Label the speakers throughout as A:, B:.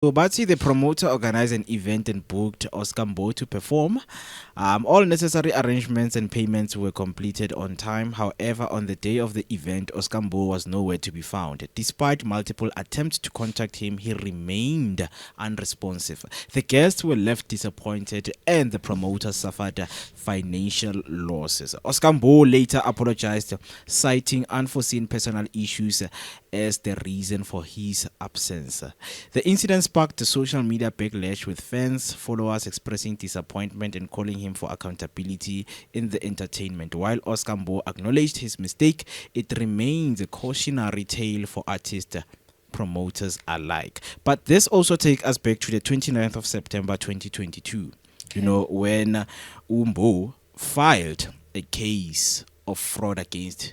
A: So Batsi, the promoter, organized an event and booked Oscar Mbo to perform. All necessary arrangements and payments were completed on time. However, on the day of the event, Oscar Mbo was nowhere to be found. Despite multiple attempts to contact him, he remained unresponsive. The guests were left disappointed and the promoter suffered financial losses. Oscar Mbo later apologized, citing unforeseen personal issues as the reason for his absence. The incident sparked a social media backlash, with fans, followers expressing disappointment and calling him for accountability in the entertainment. While Oscar Mbo acknowledged his mistake, it remains a cautionary tale for artists, promoters alike. But this also takes us back to the 29th of September 2022, when Umbo filed a case of fraud against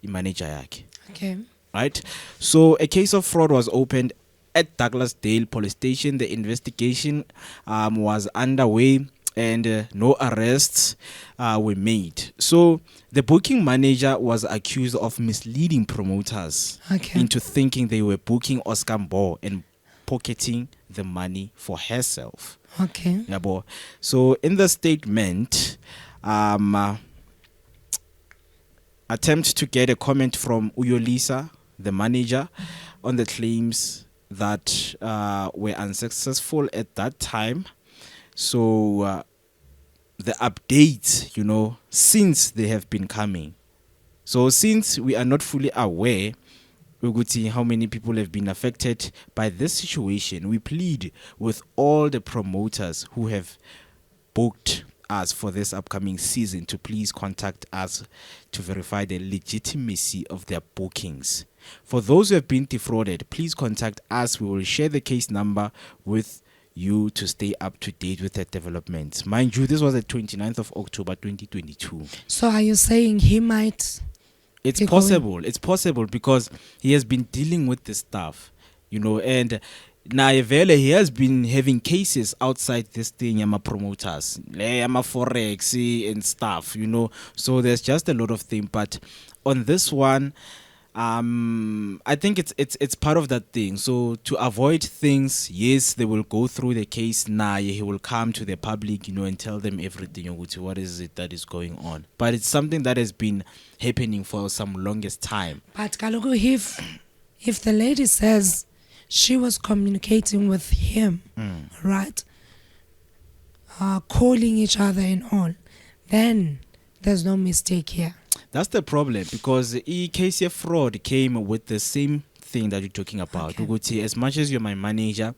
A: the manager yake.
B: Okay.
A: Right? So a case of fraud was opened at Douglasdale Police Station. The investigation was underway and no arrests were made. So the booking manager was accused of misleading promoters into thinking they were booking Oscar Mbo and pocketing the money for herself.
B: Okay.
A: Yabo. So in the statement, attempt to get a comment from Uyolisa, the manager, on the claims that were unsuccessful at that time. So the updates, since they have been coming. So since we are not fully aware how many people have been affected by this situation, we plead with all the promoters who have booked us for this upcoming season to please contact us to verify the legitimacy of their bookings. For those who have been defrauded, please contact us. We will share the case number with you to stay up to date with the developments. Mind you, this was the 29th of October 2022.
B: So are you saying he might?
A: It's possible. It's possible because he has been dealing with this stuff, and Naivele, he has been having cases outside this thing, Yama promoters, Yama Forex and stuff, So there's just a lot of things. But on this one, I think it's part of that thing. So to avoid things, yes, they will go through the case. He will come to the public, and tell them everything. What is it that is going on? But it's something that has been happening for some longest time.
B: But Kalogo, if the lady says she was communicating with him, right, calling each other and all, then there's no mistake here.
A: That's the problem, because the case of fraud came with the same thing that you're talking about. Okay. As much as you're my manager,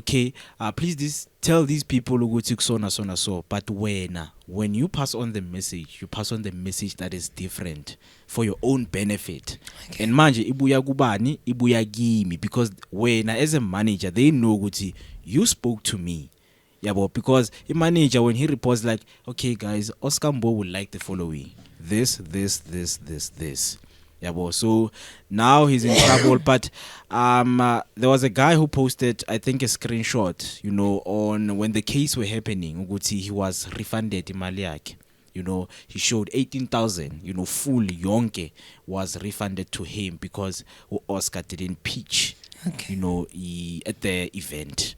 A: please tell these people so. But when you pass on the message, you pass on the message that is different for your own benefit. Okay. And manje ibuya kubani, ibuya kimi, because as a manager, they know you spoke to me. Yeah, but because a manager, when he reports like, okay guys, Oscar Mbo would like the following. This. Yeah, but so now he's in trouble. But there was a guy who posted, I think, a screenshot, on when the case were happening. He was refunded imali yakhe. He showed 18,000, full yonke was refunded to him because Oscar didn't pitch, at the event.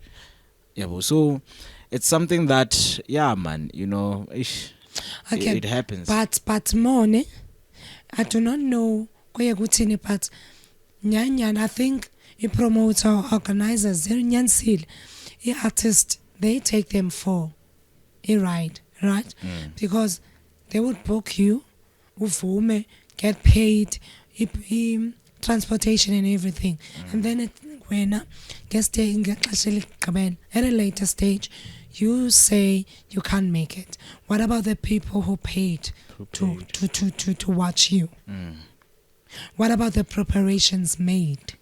A: Yeah, but so it's something that, yeah, man, it happens.
B: But Mone, I do not know where gutini, but Nyanyan, I think a promoter or organizers, they're Nyansil, a artist, they take them for a ride, right? Because they would book you, uvume, get paid, transportation and everything. And then when at a later stage, you say you can't make it. What about the people who paid to watch you? What about the preparations made?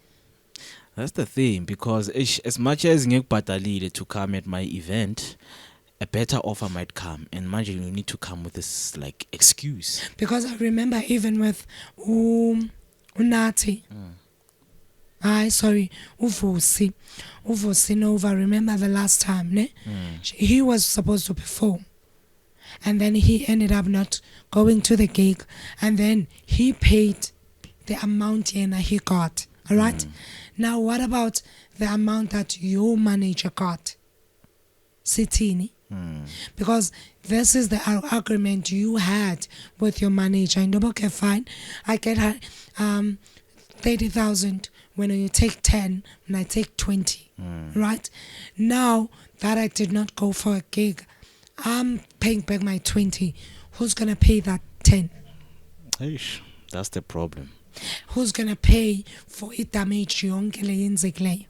A: That's the thing, because as much as ngekubhatalile to come at my event, a better offer might come, and imagine you need to come with this like excuse.
B: Because I remember even with Unati. Uvusi Nova. Remember the last time, ne? He was supposed to perform, and then he ended up not going to the gig, and then he paid the amount he got, All right. Now, what about the amount that your manager got? Sitini. Because this is the agreement you had with your manager. And okay, fine, I get 30,000 when you take 10, when I take 20. Right? Now that I did not go for a gig, I'm paying back my 20. Who's gonna pay that 10?
A: Eish, that's the problem.
B: Who's gonna pay for it damage yonke le yenzekileyo?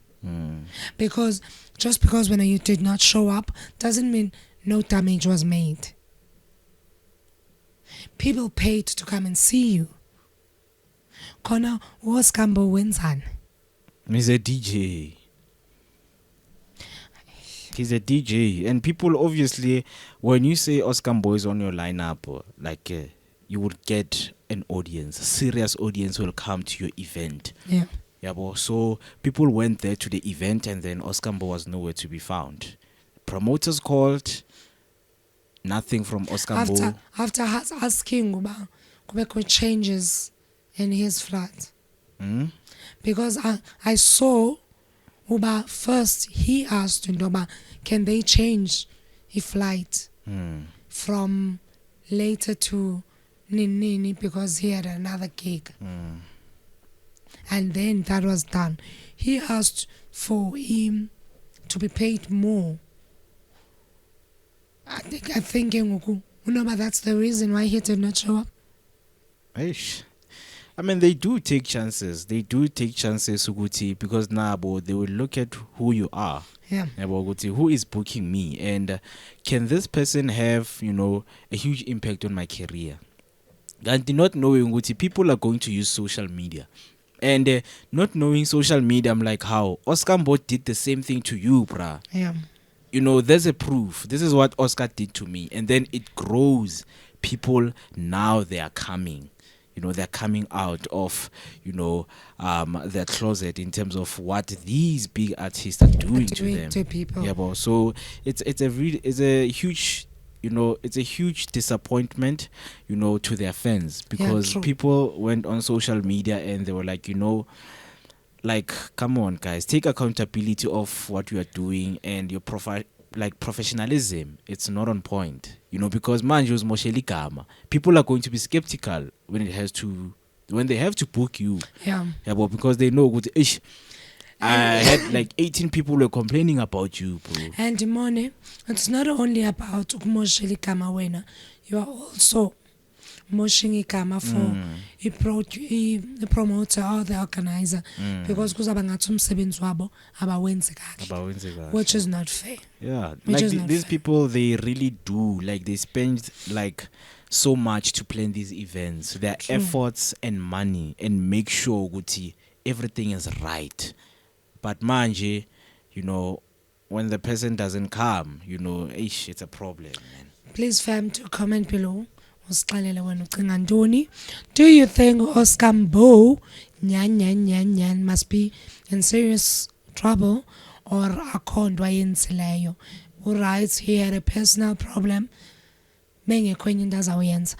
B: Because just because when you did not show up doesn't mean no damage was made. People paid to come and see you. Kona Oscar Mbo wenzani?
A: He's a DJ. He's a DJ, and people obviously, when you say Oscar Mbo is on your lineup, like you would get an audience, a serious audience will come to your event.
B: Yeah.
A: Yeah, but so people went there to the event, and then Oscar Mbo was nowhere to be found. Promoters called, nothing from Oscar Mbo.
B: After asking about changes in his flat, because I saw Uba first he asked Ndoba, can they change a flight from later to Nini because he had another gig. And then that was done. He asked for him to be paid more. I think that's the reason why he did not show up.
A: Eish. I mean, they do take chances. Suguti, because now they will look at who you are.
B: Yeah.
A: Who is booking me, and can this person have, a huge impact on my career? And not knowing what people are going to use social media. And not knowing social media, I'm like, how? Oscar Mbo did the same thing to you, bruh.
B: Yeah.
A: There's a proof. This is what Oscar did to me. And then it grows. People, now they are coming. They're coming out of, their closet in terms of what these big artists are doing to them.
B: To people.
A: Yeah, but so it's a huge disappointment, to their fans, because people went on social media and they were like, come on, guys, take accountability of what you are doing, and your professionalism, it's not on point, because manjos mosheli gama. People are going to be skeptical when they have to book you.
B: Yeah,
A: but because they know good ish. I had 18 people were complaining about you, bro.
B: And money, it's not only about mosheli gama wena, you are also moshing igama for the promoter or the organizer, because kuzaba ngathi umsebenzi wabo abawenzi kahle, which is not fair.
A: Yeah, these people, they really do, they spend so much to plan these events, their efforts and money, and make sure Guti everything is right. But manje, when the person doesn't come, it's a problem, man.
B: Please fam to comment below. Do you think Oscar Mbo nyan must be in serious trouble, or akondwa yenzileyo? Alright, he had a personal problem. Menge kwenye ndaza uyenza.